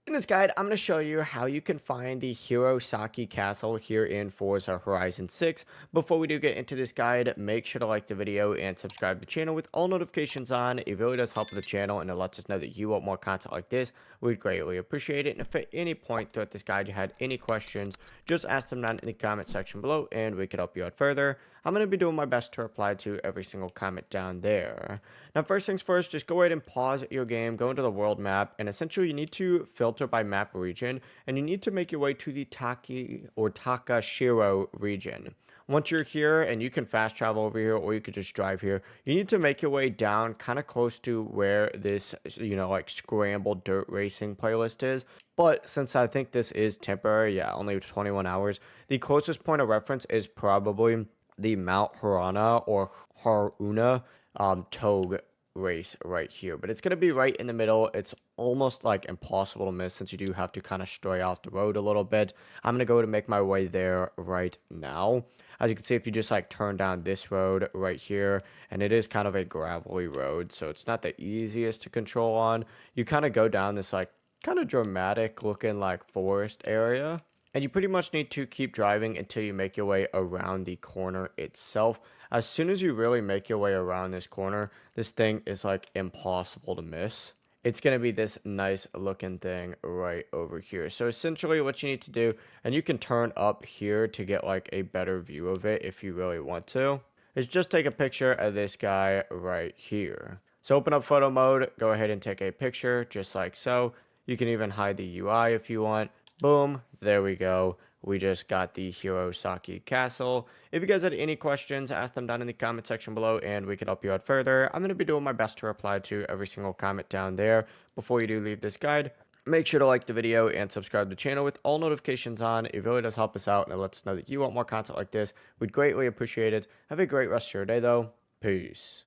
In this guide, I'm going to show you how you can find the Hirosaki castle here in Forza Horizon 6. Before we do get into this guide, make sure to like the video and subscribe to the channel with all notifications on. It really does help with the channel and it lets us know that you want more content like this. We'd greatly appreciate it. And if at any point throughout this guide you had any questions, just ask them down in the comment section below and we could help you out further. I'm going to be doing my best to reply to every single comment down there. Now, first things first, just go ahead and pause your game, go into the world map, and essentially you need to filter by map region, and you need to make your way to the Taki or Takashiro region. Once you're here, and you can fast travel over here, or you could just drive here, you need to make your way down kind of close to where this, like scrambled dirt racing playlist is. But since I think this is temporary, yeah, only 21 hours, the closest point of reference is probably the Mount Harana or Haruna Togue race right here, but it's going to be right in the middle. It's almost like impossible to miss since you do have to kind of stray off the road a little bit. I'm going to go to make my way there right now. As you can see, if you just like turn down this road right here, and it is kind of a gravelly road, so it's not the easiest to control on. You kind of go down this like kind of dramatic looking like forest area. And you pretty much need to keep driving until you make your way around the corner itself. As soon as you really make your way around this corner, this thing is like impossible to miss. It's going to be this nice looking thing right over here. So essentially what you need to do, and you can turn up here to get like a better view of it if you really want to, is just take a picture of this guy right here. So open up photo mode, go ahead and take a picture just like so. You can even hide the UI if you want. Boom, there we go. We just got the Hirosaki castle. If you guys had any questions, ask them down in the comment section below and we can help you out further. I'm going to be doing my best to reply to every single comment down there. Before you do leave this guide, make sure to like the video and subscribe to the channel with all notifications on. It really does help us out and it lets us know that you want more content like this. We'd greatly appreciate it. Have a great rest of your day though. Peace.